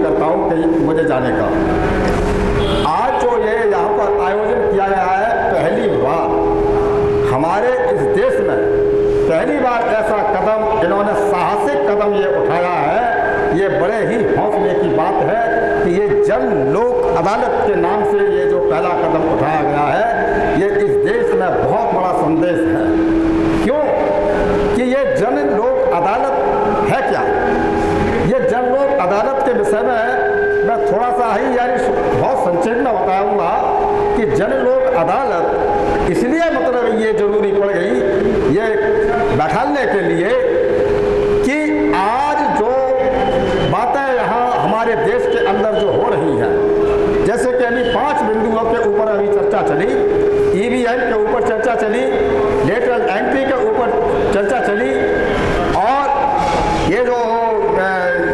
करता हूँ कि मुझे जाने का। आज जो ये यहाँ पर आयोजन किया गया है, पहली बार हमारे इस देश में पहली बार ऐसा कदम इन्होंने साहसिक कदम ये उठाया है। ये बड़े ही हौसले की बात है कि ये जन लोक अदालत के नाम से ये जो पहला कदम उठाया गया है, ये इस देश में बहुत बड़ा संदेश है। क्यों कि ये जन लोक अदालत है क्या? ये जन लोक अदालत के विषय में मैं थोड़ा सा ही बहुत संक्षेप में बताऊंगा कि जन लोक अदालत इसलिए मतलब ये जरूरी पड़ गई ये बैठाने के लिए कि आज जो बातें यहाँ हमारे देश के अंदर जो हो रही हैं, जैसे कि अभी 5 बिंदुओं के ऊपर अभी चर्चा चली, ईवीएम के ऊपर चर्चा चली, लेटरल एंट्री के ऊपर चर्चा चली, और ये जो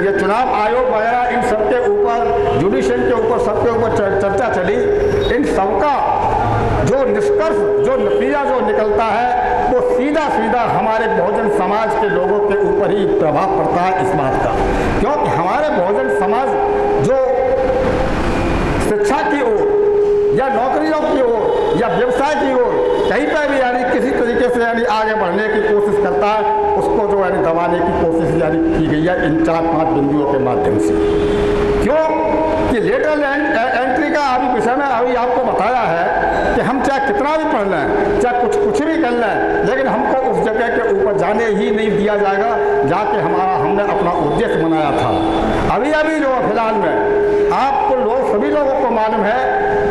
ये चुनाव आयोग वगैरह इन सबके ऊपर, जुडिशरी के ऊपर, सबके ऊपर चर्चा चली। इन सबका जो निष्कर्ष, जो नतीजा जो निकलता है, वो सीधा सीधा हमारे बहुजन समाज के लोगों के ऊपर ही प्रभाव पड़ता है इस बात का। क्योंकि हमारे बहुजन समाज जो शिक्षा की ओर या नौकरियों की ओर या व्यवसाय की ओर कहीं पर भी किसी तरीके से आगे बढ़ने की कोशिश करता है, उसको जो दबाने की कोशिश की गई है इन 4-5 बिंदुओं के माध्यम से। क्यों कि लेटरल एंट्री का अभी विषय में अभी आपको बताया है कि हम चाहे कितना भी पढ़ लें, चाहे कुछ भी कर लें, लेकिन हमको उस जगह के ऊपर जाने ही नहीं दिया जाएगा जाके हमने अपना उद्देश्य बनाया था। अभी जो फिलहाल में आपको सभी लोगों को मालूम है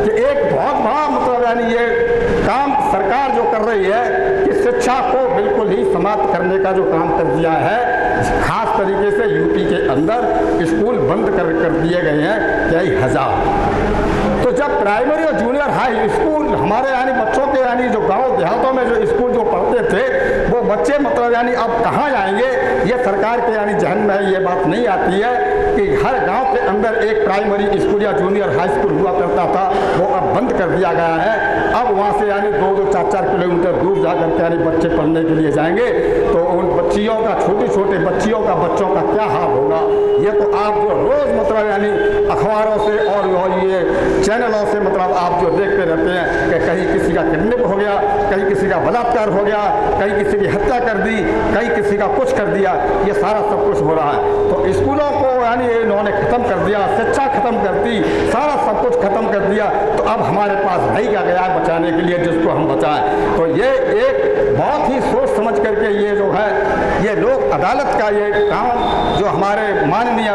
कि एक बहुत बड़ा मतलब ये काम सरकार जो कर रही है कि शिक्षा को बिल्कुल ही समाप्त करने का जो काम कर दिया है। खास तरीके से यूपी के अंदर स्कूल बंद कर दिए गए हैं कई हजार। तो जब प्राइमरी और जूनियर हाई स्कूल हमारे बच्चों के जो गांव देहातों में जो स्कूल जो पढ़ते थे, वो बच्चे मतलब अब कहाँ जाएंगे, ये सरकार के जहन में ये बात नहीं आती है कि हर गांव के अंदर एक प्राइमरी स्कूल या जूनियर हाई स्कूल हुआ करता था, वो अब बंद कर दिया गया है। अब वहाँ से 2-2, 4-4 किलोमीटर दूर जाकर के बच्चे पढ़ने के लिए जाएंगे, तो उन बच्चियों का, छोटे बच्चियों का, बच्चों का क्या हाल होगा, ये तो आप जो रोज़ मतलब अखबारों से और ये चैनलों से मतलब आप जो देखते रहते हैं कि कहीं किसी का किडनैप हो गया, कहीं किसी का बलात्कार हो गया, कहीं किसी की हत्या कर दी, कहीं किसी का कुछ कर दिया, ये सारा सब कुछ हो रहा है। तो स्कूलों को इन्होंने ख़त्म कर दिया, शिक्षा ख़त्म कर दी, सारा सब कुछ ख़त्म कर दिया। तो अब हमारे पास भाई क्या गया बचाने के लिए जिसको हम बचाएं। तो ये एक बहुत ही सोच समझ करके ये जो है ये लोक अदालत का ये काम जो हमारे माननीय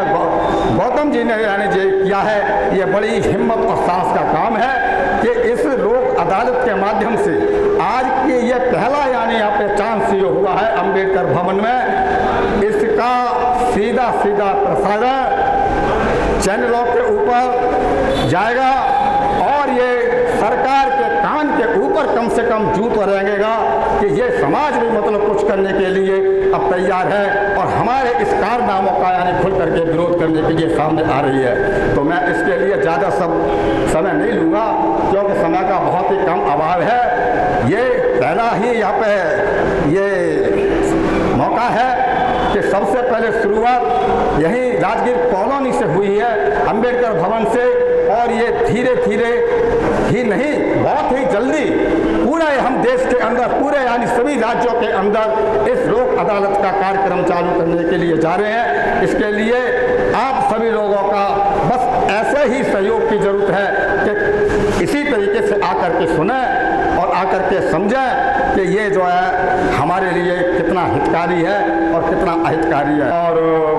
गौतम जी ने जो किया है, ये बड़ी हिम्मत और साहस का काम है कि इस लोक अदालत के माध्यम से आज की ये पहला यहाँ पे चांस ये हुआ है अंबेडकर भवन में, इसका सीधा प्रसारण चैनलों के ऊपर जाएगा और ये सरकार के कान के ऊपर कम से कम जूत रहेगा कि ये समाज भी मतलब कुछ करने के लिए अब तैयार है और हमारे इस कारनामों का खुल करके विरोध करने के लिए सामने आ रही है। तो मैं इसके लिए ज़्यादा समय नहीं लूँगा क्योंकि समय का बहुत ही कम अभाव है। ये पहला ही यहाँ पे ये मौका है कि सबसे पहले शुरुआत यही राजगीर कॉलोनी से हुई है, अंबेडकर भवन से, और ये धीरे ही नहीं बहुत ही जल्दी पूरे हम देश के अंदर, पूरे सभी राज्यों के अंदर इस लोक अदालत का कार्यक्रम चालू करने के लिए जा रहे हैं। इसके लिए आप सभी लोगों का बस ऐसे ही सहयोग की जरूरत है कि इसी तरीके से आकर के सुने और आकर के समझें कि ये जो है हमारे लिए कितना हितकारी है और कितना अहितकारी है। और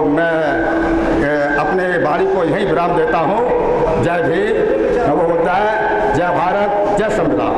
मैं अपने वाणी को यही विराम देता हूँ। जय भीम, नमो बुद्धाय, जय भारत, जय संविधान।